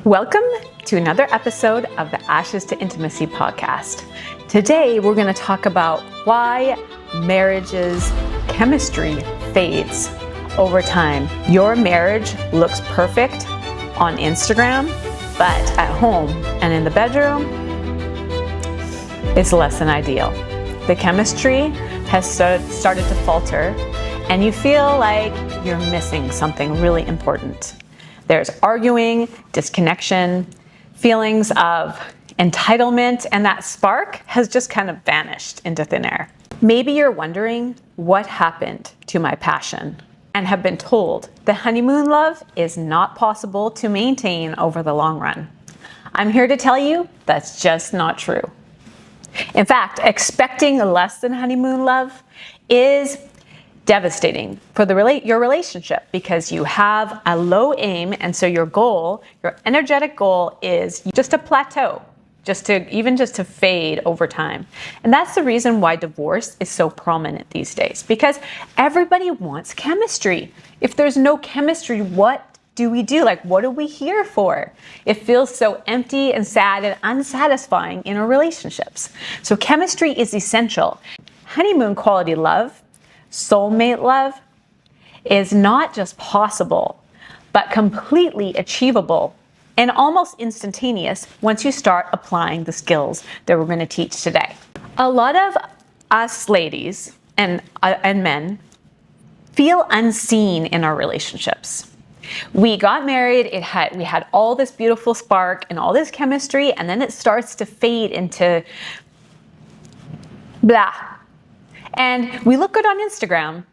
Welcome to another episode of the Ashes to Intimacy podcast. Today, we're going to talk about why marriage's chemistry fades over time. Your marriage looks perfect on Instagram, but at home and in the bedroom, it's less than ideal. The chemistry has started to falter, and you feel like you're missing something really important. There's arguing, disconnection, feelings of entitlement, and that spark has just kind of vanished into thin air. Maybe you're wondering what happened to my passion and have been told the honeymoon love is not possible to maintain over the long run. I'm here to tell you that's just not true. In fact, expecting less than honeymoon love is devastating for your relationship because you have a low aim, and so your energetic goal is just a plateau, just to fade over time. And that's the reason why divorce is so prominent these days, because everybody wants chemistry. If there's no chemistry, what do we do? What are we here for? It feels so empty and sad and unsatisfying in our relationships. So chemistry is essential. Honeymoon quality love, soulmate love, is not just possible, but completely achievable and almost instantaneous once you start applying the skills that we're going to teach today. A lot of us ladies and men feel unseen in our relationships. We got married, we had all this beautiful spark and all this chemistry, and then it starts to fade into blah. And we look good on Instagram.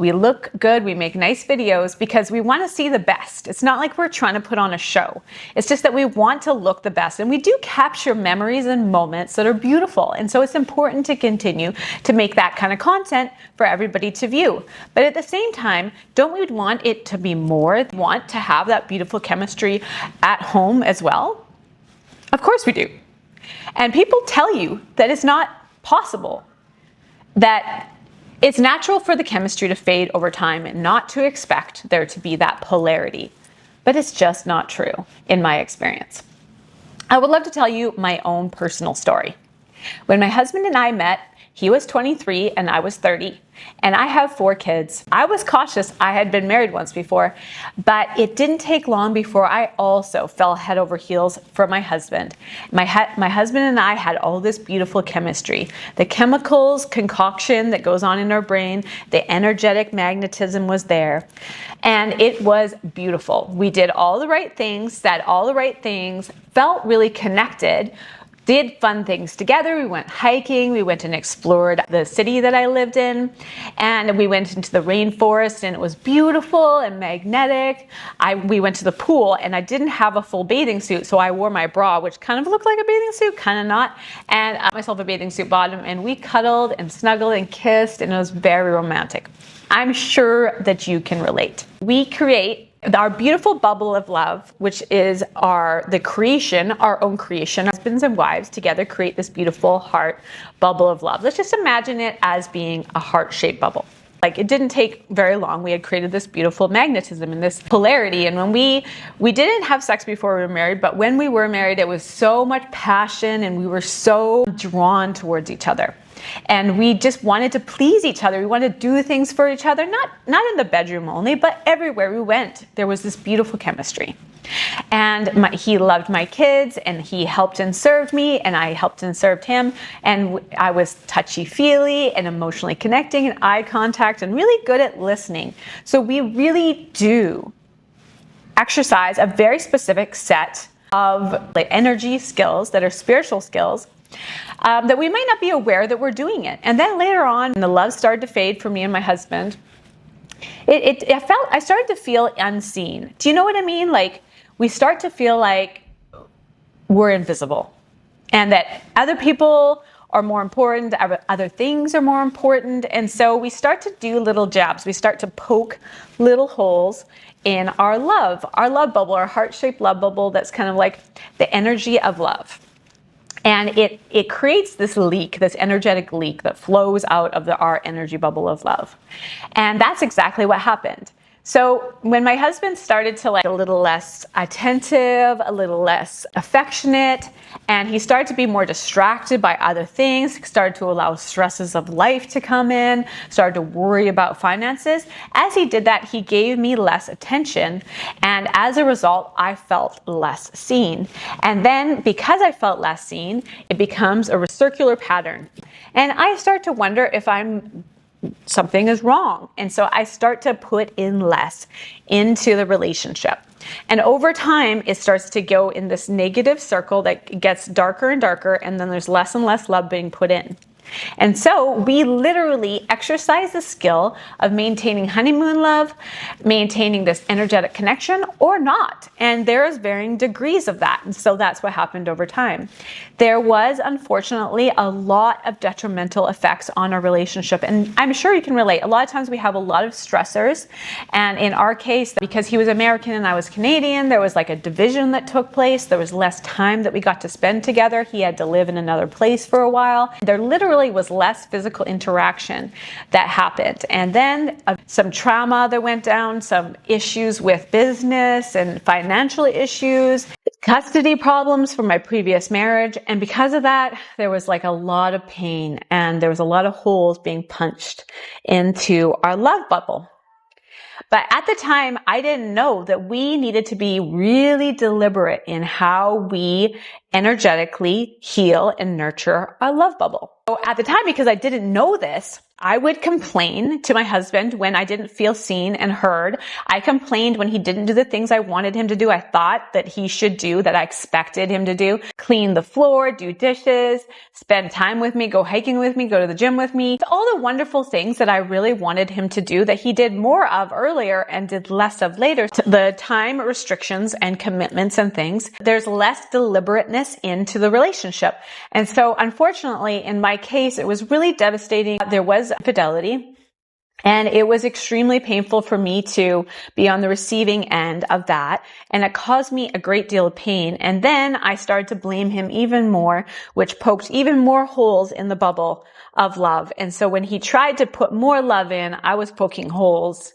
We look good, we make nice videos because we want to see the best. It's not like we're trying to put on a show. It's just that we want to look the best. And we do capture memories and moments that are beautiful. And so it's important to continue to make that kind of content for everybody to view. But at the same time, don't we want it to be more? Want to have that beautiful chemistry at home as well? Of course we do. And people tell you that it's not possible, that it's natural for the chemistry to fade over time and not to expect there to be that polarity. But it's just not true in my experience. I would love to tell you my own personal story. When my husband and I met, he was 23 and I was 30, and I have 4 kids. I was cautious. I had been married once before, but it didn't take long before I also fell head over heels for my husband. My husband and I had all this beautiful chemistry. The chemicals concoction that goes on in our brain, the energetic magnetism was there, and it was beautiful. We did all the right things, said all the right things, felt really connected, did fun things together. We went hiking, we went and explored the city that I lived in, and we went into the rainforest, and it was beautiful and magnetic. We went to the pool, and I didn't have a full bathing suit, so I wore my bra, which kind of looked like a bathing suit, kind of not, and I got myself a bathing suit bottom, and we cuddled and snuggled and kissed, and it was very romantic. I'm sure that you can relate. We create our beautiful bubble of love, which is our own creation. Husbands and wives together create this beautiful heart bubble of love. Let's just imagine it as being a heart-shaped bubble. It didn't take very long. We had created this beautiful magnetism and this polarity. And when we didn't have sex before we were married, but when we were married, it was so much passion and we were so drawn towards each other. And we just wanted to please each other. We wanted to do things for each other, not in the bedroom only, but everywhere we went, there was this beautiful chemistry. And he loved my kids, and he helped and served me, and I helped and served him. And I was touchy-feely and emotionally connecting and eye contact and really good at listening. So we really do exercise a very specific set of energy skills that are spiritual skills that we might not be aware that we're doing it. And then later on, when the love started to fade for me and my husband, I started to feel unseen. Do you know what I mean? We start to feel like we're invisible, and that other people are more important, other things are more important. And so we start to do little jabs. We start to poke little holes in our love bubble, our heart-shaped love bubble that's kind of like the energy of love. And it creates this leak, this energetic leak that flows out of our energy bubble of love. And that's exactly what happened. So when my husband started to a little less attentive, a little less affectionate, and he started to be more distracted by other things, started to allow stresses of life to come in, started to worry about finances. As he did that, he gave me less attention. And as a result, I felt less seen. And then because I felt less seen, it becomes a circular pattern. And I start to wonder if something is wrong. And so I start to put in less into the relationship. And over time, it starts to go in this negative circle that gets darker and darker, and then there's less and less love being put in. And so we literally exercise the skill of maintaining honeymoon love, maintaining this energetic connection, or not. And there's varying degrees of that. And so that's what happened over time. There was, unfortunately, a lot of detrimental effects on our relationship. And I'm sure you can relate. A lot of times we have a lot of stressors. And in our case, because he was American and I was Canadian, there was a division that took place. There was less time that we got to spend together. He had to live in another place for a while. There literally was less physical interaction that happened. And then some trauma that went down, some issues with business and financial issues, custody problems from my previous marriage. And because of that, there was a lot of pain and there was a lot of holes being punched into our love bubble. But at the time, I didn't know that we needed to be really deliberate in how we energetically heal and nurture our love bubble. So at the time, because I didn't know this, I would complain to my husband when I didn't feel seen and heard. I complained when he didn't do the things I wanted him to do. I thought that he should do, that I expected him to do. Clean the floor, do dishes, spend time with me, go hiking with me, go to the gym with me. All the wonderful things that I really wanted him to do that he did more of earlier and did less of later. The time restrictions and commitments and things, there's less deliberateness into the relationship. And so unfortunately, in my case, it was really devastating. There was infidelity, and it was extremely painful for me to be on the receiving end of that. And it caused me a great deal of pain. And then I started to blame him even more, which poked even more holes in the bubble of love. And so when he tried to put more love in, I was poking holes.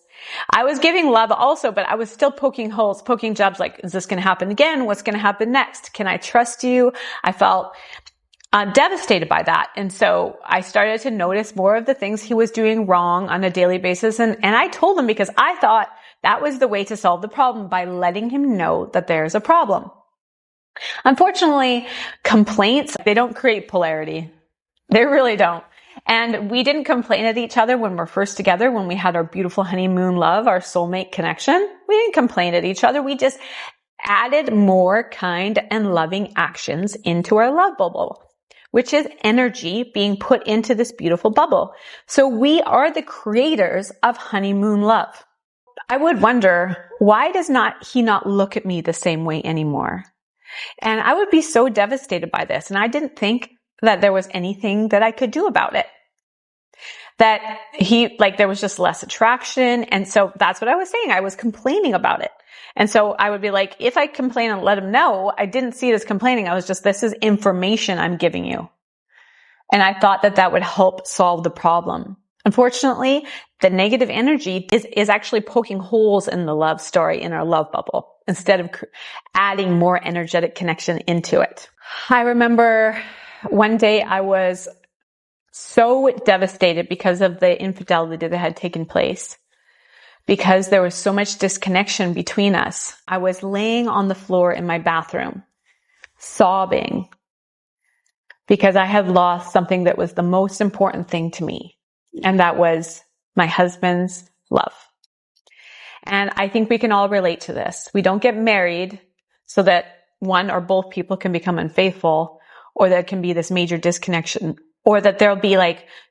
I was giving love also, but I was still poking holes, poking jobs is this going to happen again? What's going to happen next? Can I trust you? I felt devastated by that. And so I started to notice more of the things he was doing wrong on a daily basis. And I told him because I thought that was the way to solve the problem, by letting him know that there's a problem. Unfortunately, complaints, they don't create polarity. They really don't. And we didn't complain at each other when we're first together, when we had our beautiful honeymoon love, our soulmate connection. We didn't complain at each other. We just added more kind and loving actions into our love bubble, which is energy being put into this beautiful bubble. So we are the creators of honeymoon love. I would wonder, why does he not look at me the same way anymore? And I would be so devastated by this. And I didn't think that there was anything that I could do about it. That there was just less attraction. And so that's what I was saying. I was complaining about it. And so I would be if I complain and let him know, I didn't see it as complaining. I was just, this is information I'm giving you. And I thought that would help solve the problem. Unfortunately, the negative energy is actually poking holes in the love story, in our love bubble, instead of adding more energetic connection into it. I remember one day I was so devastated because of the infidelity that had taken place, because there was so much disconnection between us. I was laying on the floor in my bathroom, sobbing, because I had lost something that was the most important thing to me, and that was my husband's love. And I think we can all relate to this. We don't get married so that one or both people can become unfaithful, or there can be this major disconnection, or that there'll be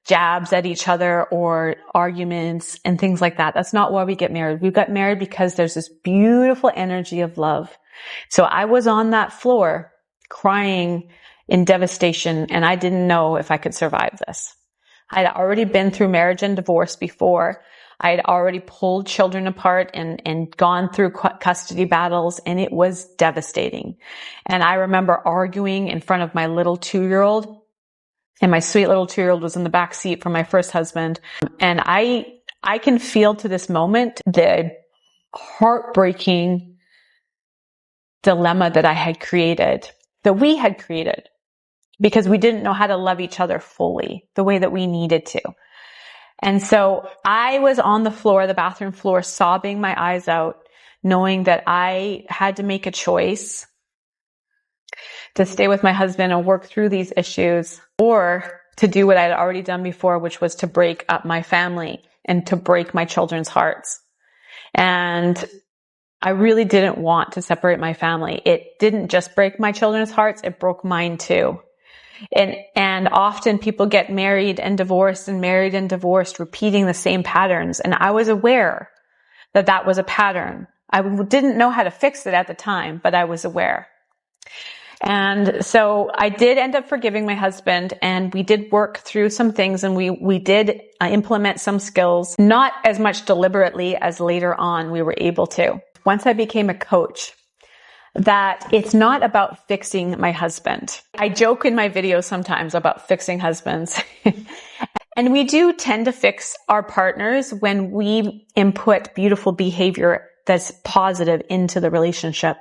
jabs at each other or arguments and things like that. That's not why we get married. We got married because there's this beautiful energy of love. So I was on that floor crying in devastation, and I didn't know if I could survive this. I'd already been through marriage and divorce before. I had already pulled children apart and gone through custody battles, and it was devastating. And I remember arguing in front of my little 2-year-old, and my sweet little 2-year-old was in the back seat for my first husband. And I can feel to this moment the heartbreaking dilemma that I had created, that we had created, because we didn't know how to love each other fully the way that we needed to. And so I was on the floor, the bathroom floor, sobbing my eyes out, knowing that I had to make a choice to stay with my husband and work through these issues, or to do what I had already done before, which was to break up my family and to break my children's hearts. And I really didn't want to separate my family. It didn't just break my children's hearts, it broke mine too. And often people get married and divorced and married and divorced, repeating the same patterns. And I was aware that that was a pattern. I didn't know how to fix it at the time, but I was aware. And so I did end up forgiving my husband, and we did work through some things, and we did implement some skills, not as much deliberately as later on we were able to. Once I became a coach, that it's not about fixing my husband. I joke in my videos sometimes about fixing husbands. And we do tend to fix our partners when we input beautiful behavior that's positive into the relationship.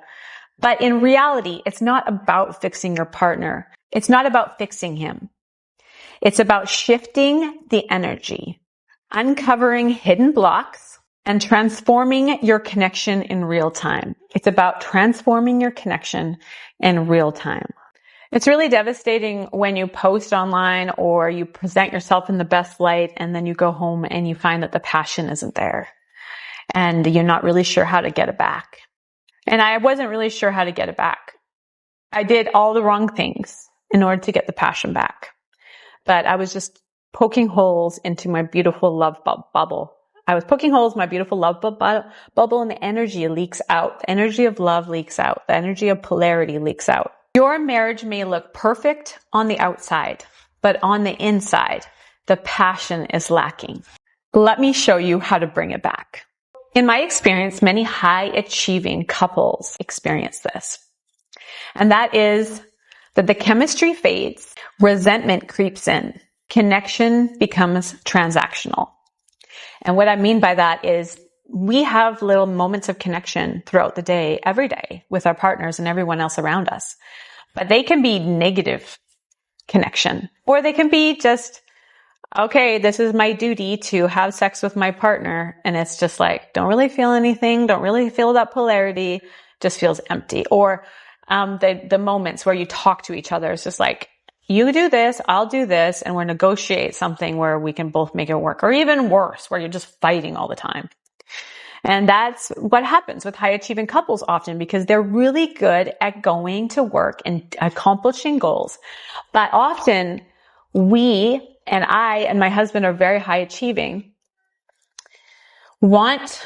But in reality, it's not about fixing your partner. It's not about fixing him. It's about shifting the energy, uncovering hidden blocks, and transforming your connection in real time. It's about transforming your connection in real time. It's really devastating when you post online or you present yourself in the best light, and then you go home and you find that the passion isn't there and you're not really sure how to get it back. And I wasn't really sure how to get it back. I did all the wrong things in order to get the passion back. But I was just poking holes into my beautiful love bubble. I was poking holes in my beautiful love bubble, and the energy leaks out. The energy of love leaks out. The energy of polarity leaks out. Your marriage may look perfect on the outside, but on the inside, the passion is lacking. Let me show you how to bring it back. In my experience, many high-achieving couples experience this. And that is that the chemistry fades, resentment creeps in, connection becomes transactional. And what I mean by that is we have little moments of connection throughout the day, every day, with our partners and everyone else around us. But they can be negative connection, or they can be just, okay, this is my duty to have sex with my partner. And it's just like, don't really feel anything. Don't really feel that polarity. Just feels empty. Or, the moments where you talk to each other. It's just like, you do this, I'll do this, and we'll negotiate something where we can both make it work. Or even worse, where you're just fighting all the time. And that's what happens with high achieving couples often, because they're really good at going to work and accomplishing goals. But often we, and I and my husband are very high achieving, want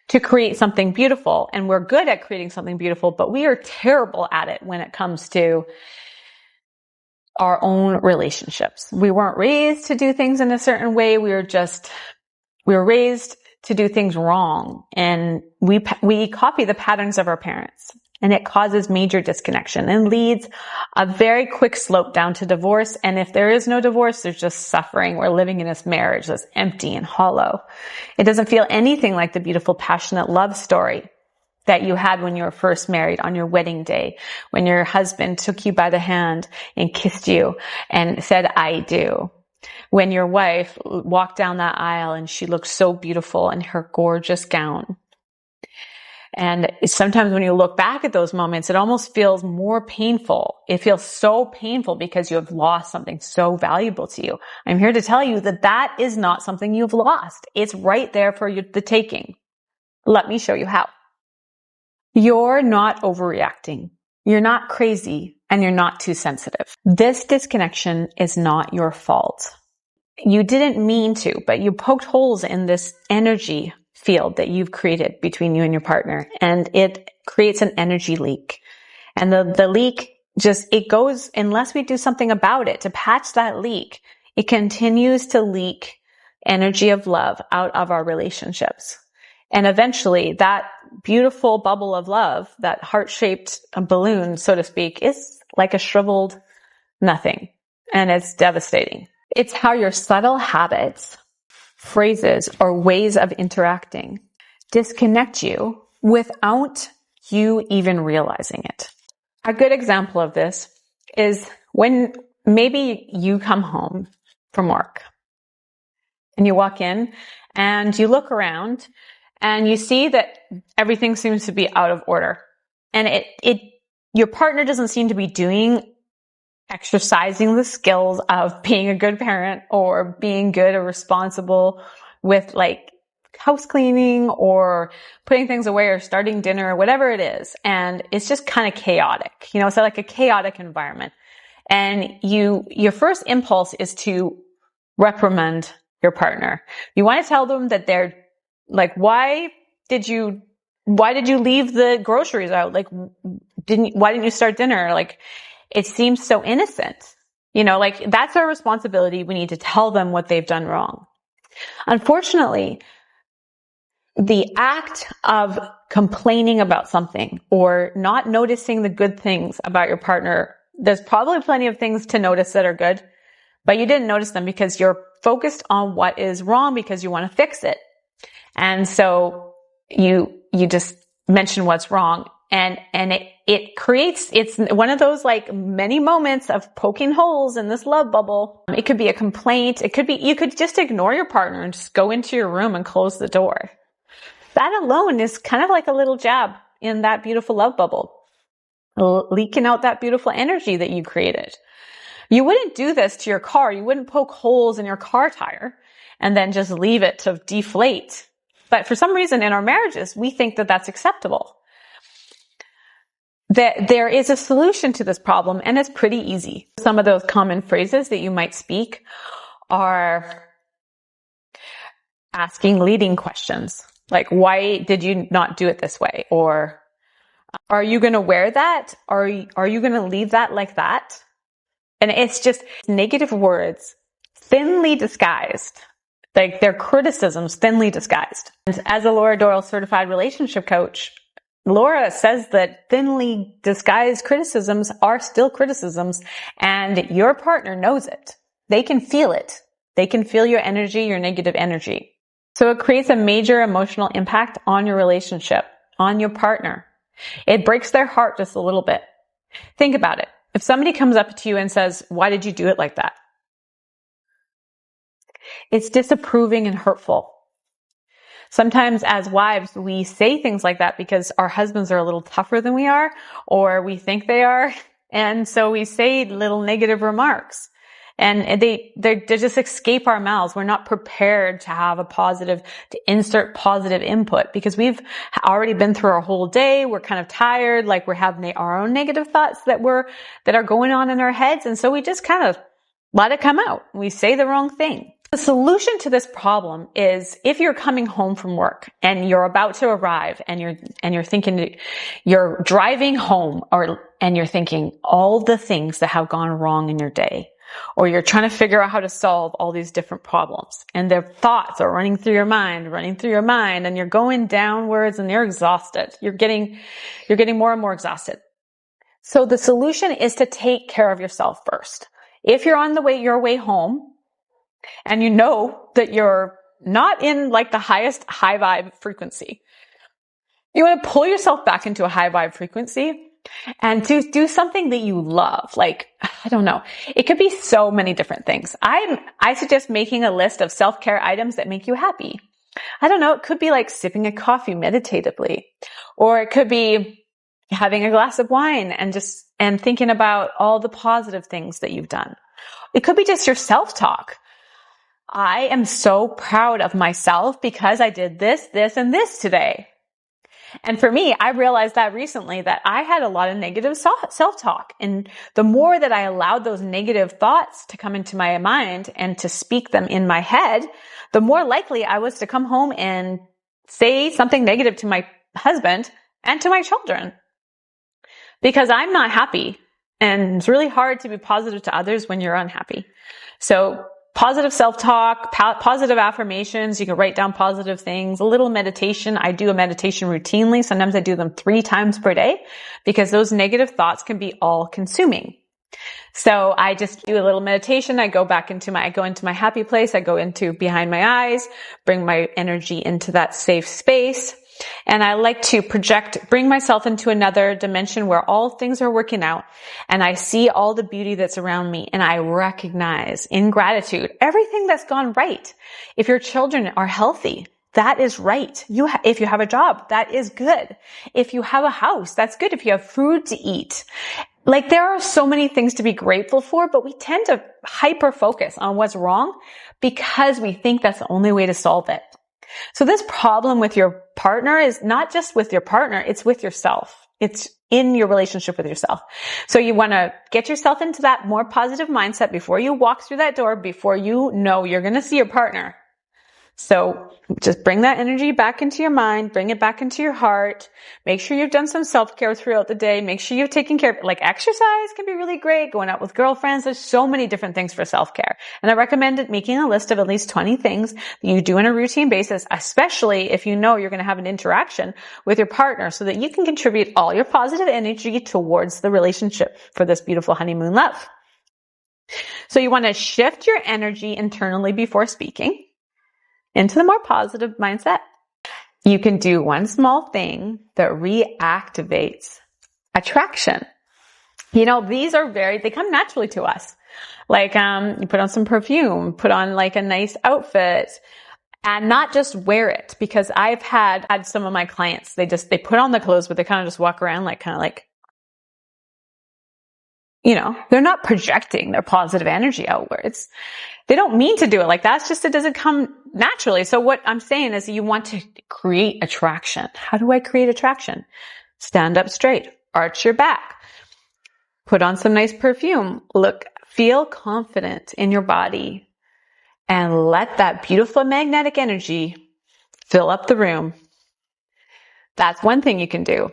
to create something beautiful, and we're good at creating something beautiful, but we are terrible at it when it comes to our own relationships. We weren't raised to do things in a certain way. We were raised to do things wrong, and we copy the patterns of our parents, and it causes major disconnection and leads a very quick slope down to divorce. And if there is no divorce, there's just suffering. We're living in this marriage that's empty and hollow. It doesn't feel anything like the beautiful, passionate love story that you had when you were first married on your wedding day, when your husband took you by the hand and kissed you and said, I do. When your wife walked down that aisle and she looked so beautiful in her gorgeous gown. And sometimes when you look back at those moments, it almost feels more painful. It feels so painful because you have lost something so valuable to you. I'm here to tell you that that is not something you've lost. It's right there for you, the taking. Let me show you how. You're not overreacting. You're not crazy, and you're not too sensitive. This disconnection is not your fault. You didn't mean to, but you poked holes in this energy field that you've created between you and your partner, and it creates an energy leak. And the leak it goes, unless we do something about it to patch that leak, it continues to leak energy of love out of our relationships. And eventually that beautiful bubble of love, that heart-shaped balloon, so to speak, is like a shriveled nothing. And it's devastating. It's how your subtle habits, phrases, or ways of interacting disconnect you without you even realizing it. A good example of this is when maybe you come home from work and you walk in and you look around and you see that everything seems to be out of order. And your partner doesn't seem to be exercising the skills of being a good parent or being good or responsible with like house cleaning or putting things away or starting dinner or whatever it is. And it's just kind of chaotic, so like a chaotic environment. And your first impulse is to reprimand your partner. You want to tell them that they're like, why did you leave the groceries out? Like, why didn't you start dinner? Like, it seems so innocent. Like that's our responsibility. We need to tell them what they've done wrong. Unfortunately, the act of complaining about something or not noticing the good things about your partner, there's probably plenty of things to notice that are good, but you didn't notice them because you're focused on what is wrong because you want to fix it. And so you just mention what's wrong. And it's one of those like many moments of poking holes in this love bubble. It could be a complaint. You could just ignore your partner and just go into your room and close the door. That alone is kind of like a little jab in that beautiful love bubble, leaking out that beautiful energy that you created. You wouldn't do this to your car. You wouldn't poke holes in your car tire and then just leave it to deflate. But for some reason in our marriages, we think that that's acceptable. That there is a solution to this problem, and it's pretty easy. Some of those common phrases that you might speak are asking leading questions. Like, why did you not do it this way? Or, are you going to wear that? Are you going to leave that like that? And it's just negative words, thinly disguised. Like they're criticisms, thinly disguised. And as a Laura Doyle certified relationship coach, Laura says that thinly disguised criticisms are still criticisms, and your partner knows it. They can feel it. They can feel your energy, your negative energy. So it creates a major emotional impact on your relationship, on your partner. It breaks their heart just a little bit. Think about it. If somebody comes up to you and says, why did you do it like that? It's disapproving and hurtful. Sometimes as wives, we say things like that because our husbands are a little tougher than we are, or we think they are. And so we say little negative remarks. And they just escape our mouths. We're not prepared to insert positive input because we've already been through our whole day. We're kind of tired, like we're having our own negative thoughts that are going on in our heads. And so we just kind of let it come out. We say the wrong thing. The solution to this problem is if you're coming home from work and you're about to arrive and you're thinking, you're driving home and you're thinking all the things that have gone wrong in your day. Or you're trying to figure out how to solve all these different problems. And their thoughts are running through your mind, and you're going downwards and you're exhausted. You're getting more and more exhausted. So the solution is to take care of yourself first. If you're on your way home and you know that you're not in like the highest high vibe frequency, you want to pull yourself back into a high vibe frequency and to do something that you love. Like, I don't know. It could be so many different things. I suggest making a list of self-care items that make you happy. I don't know. It could be like sipping a coffee meditatively, or it could be having a glass of wine and thinking about all the positive things that you've done. It could be just your self-talk. I am so proud of myself because I did this, this, and this today. And for me, I realized that recently that I had a lot of negative self-talk. And the more that I allowed those negative thoughts to come into my mind and to speak them in my head, the more likely I was to come home and say something negative to my husband and to my children. Because I'm not happy. And it's really hard to be positive to others when you're unhappy. So positive self-talk, positive affirmations. You can write down positive things, a little meditation. I do a meditation routinely. Sometimes I do them 3 times per day because those negative thoughts can be all consuming. So I just do a little meditation. I go into my happy place. I go into behind my eyes, bring my energy into that safe space. And I like to bring myself into another dimension where all things are working out. And I see all the beauty that's around me. And I recognize in gratitude everything that's gone right. If your children are healthy, that is right. If you have a job, that is good. If you have a house, that's good. If you have food to eat. Like, there are so many things to be grateful for, but we tend to hyper focus on what's wrong because we think that's the only way to solve it. So this problem with your partner is not just with your partner, it's with yourself. It's in your relationship with yourself. So you want to get yourself into that more positive mindset before you walk through that door, before you know you're going to see your partner. So just bring that energy back into your mind, bring it back into your heart. Make sure you've done some self-care throughout the day. Make sure you've taken care of it. Like, exercise can be really great. Going out with girlfriends. There's so many different things for self-care. And I recommend making a list of at least 20 things that you do on a routine basis, especially if you know you're going to have an interaction with your partner, so that you can contribute all your positive energy towards the relationship for this beautiful honeymoon love. So you want to shift your energy internally before speaking into the more positive mindset. You can do one small thing that reactivates attraction. You know, they come naturally to us. Like, you put on some perfume, put on like a nice outfit, and not just wear it. Because I've had some of my clients, they put on the clothes, but they kind of just walk around like, you know, they're not projecting their positive energy outwards. They don't mean to do it like that. It's just, it doesn't come naturally. So what I'm saying is, you want to create attraction. How do I create attraction? Stand up straight, arch your back, put on some nice perfume, feel confident in your body, and let that beautiful magnetic energy fill up the room. That's one thing you can do.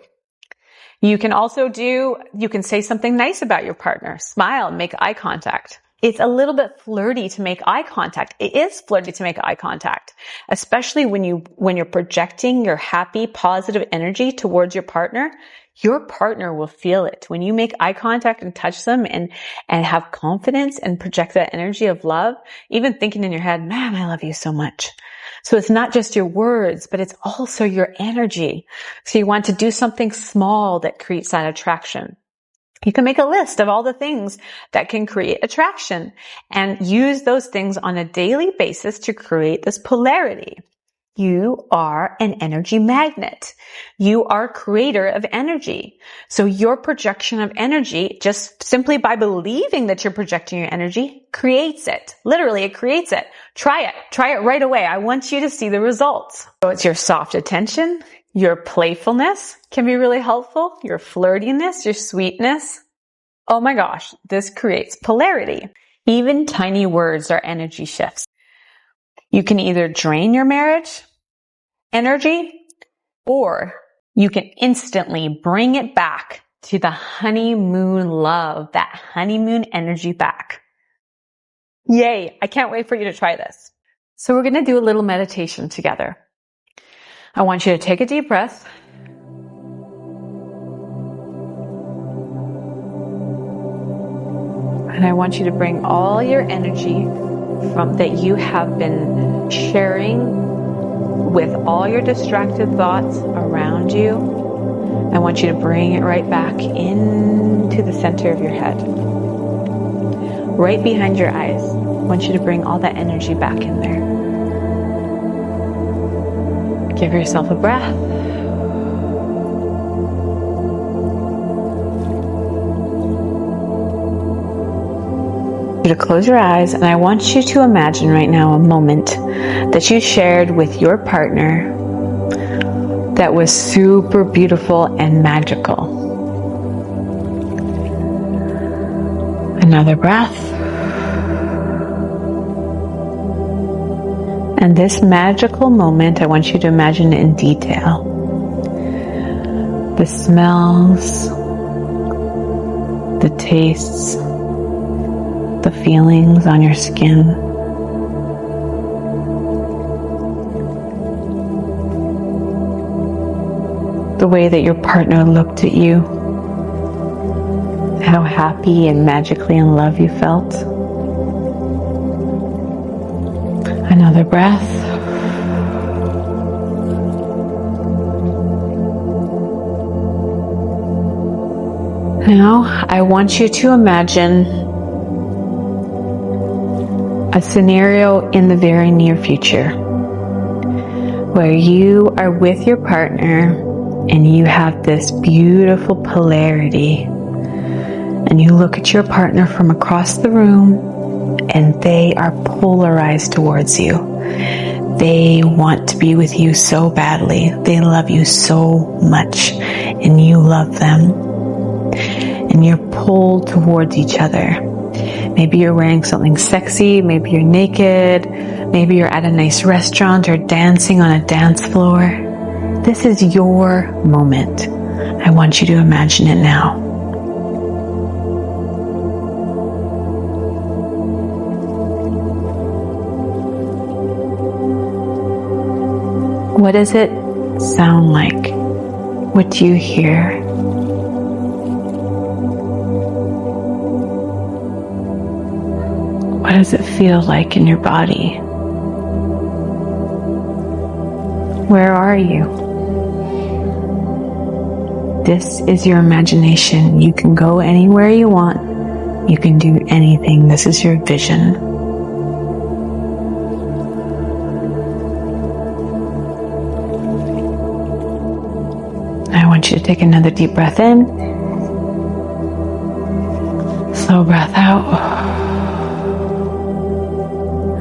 You can say something nice about your partner. Smile, make eye contact. It's a little bit flirty to make eye contact. It is flirty to make eye contact, especially when you're projecting your happy, positive energy towards your partner. Your partner will feel it. When you make eye contact and touch them and have confidence and project that energy of love, even thinking in your head, man, I love you so much. So it's not just your words, but it's also your energy. So you want to do something small that creates that attraction. You can make a list of all the things that can create attraction and use those things on a daily basis to create this polarity. You are an energy magnet. You are a creator of energy. So your projection of energy, just simply by believing that you're projecting your energy, creates it. Literally, it creates it. Try it. Try it right away. I want you to see the results. So it's your soft attention. Your playfulness can be really helpful. Your flirtiness, your sweetness. Oh my gosh, this creates polarity. Even tiny words are energy shifts. You can either drain your marriage energy, or you can instantly bring it back to the honeymoon love, that honeymoon energy back. Yay, I can't wait for you to try this. So we're going to do a little meditation together. I want you to take a deep breath. And I want you to bring all your energy that you have been sharing with all your distracted thoughts around you. I want you to bring it right back into the center of your head. Right behind your eyes. I want you to bring all that energy back in there. Give yourself a breath. To close your eyes, and I want you to imagine right now a moment that you shared with your partner that was super beautiful and magical. Another breath. And this magical moment, I want you to imagine it in detail. The smells, the tastes, the feelings on your skin. The way that your partner looked at you how happy and magically in love you felt. Another breath. Now, I want you to imagine a scenario in the very near future where you are with your partner and you have this beautiful polarity, and you look at your partner from across the room and they are polarized towards you. They want to be with you so badly. They love you so much and you love them. And you're pulled towards each other. Maybe you're wearing something sexy, maybe you're naked, maybe you're at a nice restaurant or dancing on a dance floor. This is your moment. I want you to imagine it now. What does it sound like? What do you hear? What does it feel like in your body? Where are you? This is your imagination. You can go anywhere you want. You can do anything. This is your vision. I want you to take another deep breath in. Slow breath out.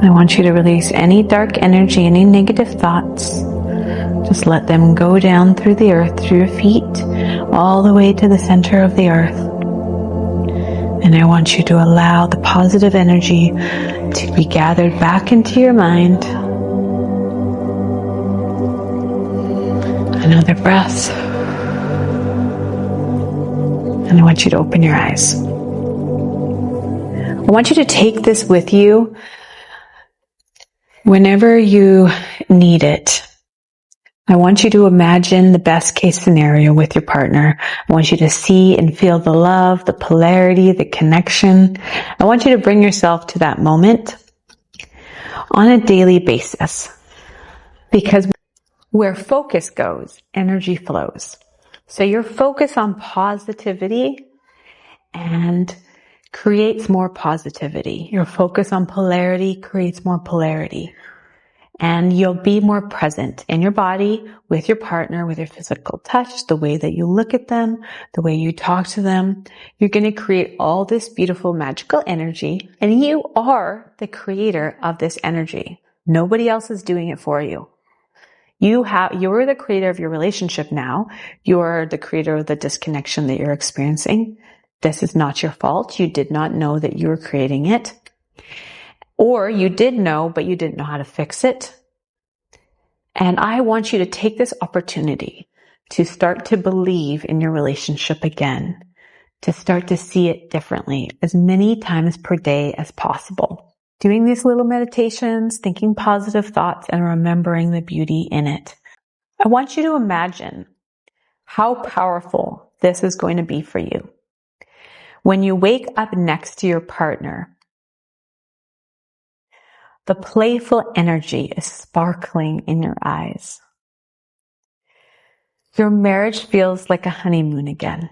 I want you to release any dark energy, any negative thoughts. Just let them go down through the earth, through your feet, all the way to the center of the earth. And I want you to allow the positive energy to be gathered back into your mind. Another breath. And I want you to open your eyes. I want you to take this with you whenever you need it. I want you to imagine the best case scenario with your partner. I want you to see and feel the love, the polarity, the connection. I want you to bring yourself to that moment on a daily basis. Because where focus goes, energy flows. So your focus on positivity and creates more positivity. Your focus on polarity creates more polarity. And you'll be more present in your body, with your partner, with your physical touch, the way that you look at them, the way you talk to them. You're going to create all this beautiful magical energy, and you are the creator of this energy. Nobody else is doing it for you. You're the creator of your relationship now. You're the creator of the disconnection that you're experiencing. This is not your fault. You did not know that you were creating it. Or you did know, but you didn't know how to fix it. And I want you to take this opportunity to start to believe in your relationship again, to start to see it differently as many times per day as possible. Doing these little meditations, thinking positive thoughts, and remembering the beauty in it. I want you to imagine how powerful this is going to be for you. When you wake up next to your partner, the playful energy is sparkling in your eyes. Your marriage feels like a honeymoon again.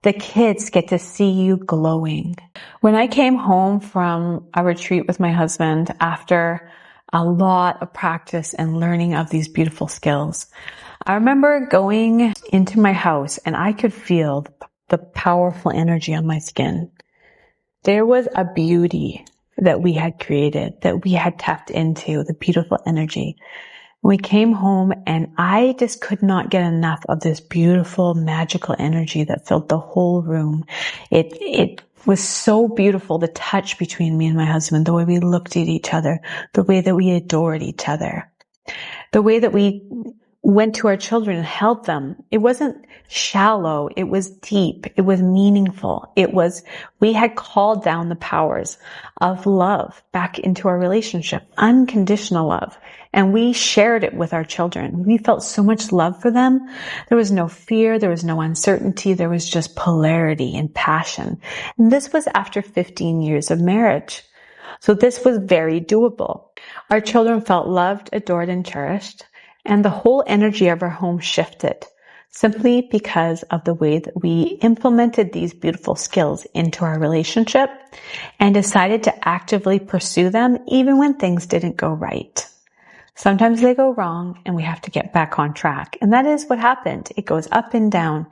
The kids get to see you glowing. When I came home from a retreat with my husband after a lot of practice and learning of these beautiful skills, I remember going into my house and I could feel the powerful energy on my skin. There was a beauty that we had created, that we had tapped into, the beautiful energy. We came home and I just could not get enough of this beautiful, magical energy that filled the whole room. It was so beautiful, the touch between me and my husband, the way we looked at each other, the way that we adored each other, the way that we went to our children and held them. It wasn't shallow. It was deep. It was meaningful. We had called down the powers of love back into our relationship, unconditional love. And we shared it with our children. We felt so much love for them. There was no fear. There was no uncertainty. There was just polarity and passion. And this was after 15 years of marriage. So this was very doable. Our children felt loved, adored, and cherished. And the whole energy of our home shifted simply because of the way that we implemented these beautiful skills into our relationship and decided to actively pursue them even when things didn't go right. Sometimes they go wrong and we have to get back on track. And that is what happened. It goes up and down.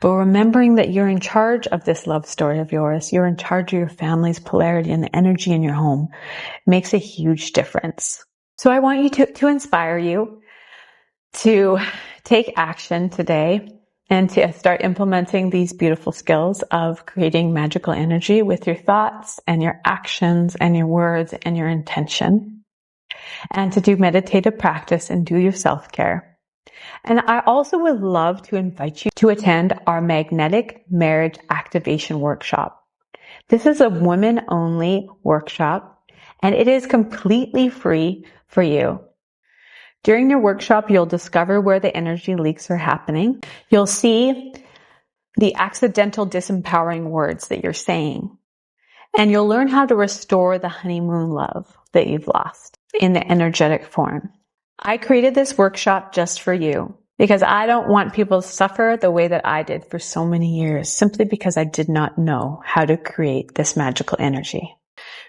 But remembering that you're in charge of this love story of yours, you're in charge of your family's polarity and the energy in your home makes a huge difference. So I want you to inspire you to take action today and to start implementing these beautiful skills of creating magical energy with your thoughts and your actions and your words and your intention, and to do meditative practice and do your self-care. And I also would love to invite you to attend our Magnetic Marriage Activation Workshop. This is a women-only workshop, and it is completely free for you. During your workshop, you'll discover where the energy leaks are happening. You'll see the accidental disempowering words that you're saying. And you'll learn how to restore the honeymoon love that you've lost in the energetic form. I created this workshop just for you because I don't want people to suffer the way that I did for so many years, simply because I did not know how to create this magical energy.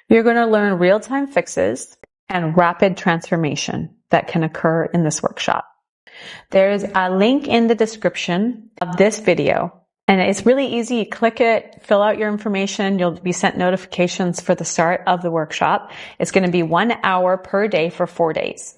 You're going to learn real-time fixes and rapid transformation that can occur in this workshop. There's a link in the description of this video, and it's really easy. You click it, fill out your information. You'll be sent notifications for the start of the workshop. It's going to be 1 hour per day for 4 days.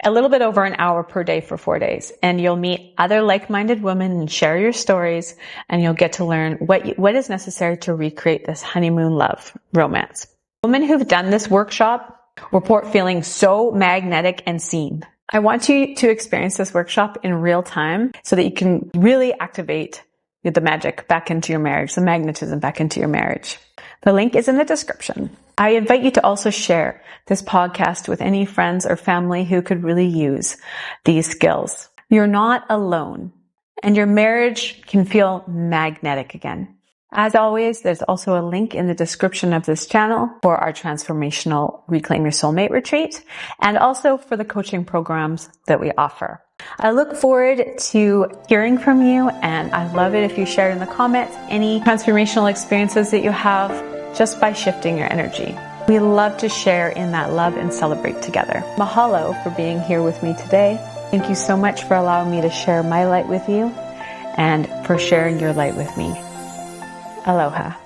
A little bit over an hour per day for 4 days. And you'll meet other like-minded women and share your stories, and you'll get to learn what is necessary to recreate this honeymoon love romance. Women who've done this workshop report feeling so magnetic and seen. I want you to experience this workshop in real time so that you can really activate the magic back into your marriage, the magnetism back into your marriage. The link is in the description. I invite you to also share this podcast with any friends or family who could really use these skills. You're not alone, and your marriage can feel magnetic again. As always, there's also a link in the description of this channel for our transformational Reclaim Your Soulmate retreat, and also for the coaching programs that we offer. I look forward to hearing from you, and I love it if you share in the comments any transformational experiences that you have just by shifting your energy. We love to share in that love and celebrate together. Mahalo for being here with me today. Thank you so much for allowing me to share my light with you and for sharing your light with me. Aloha.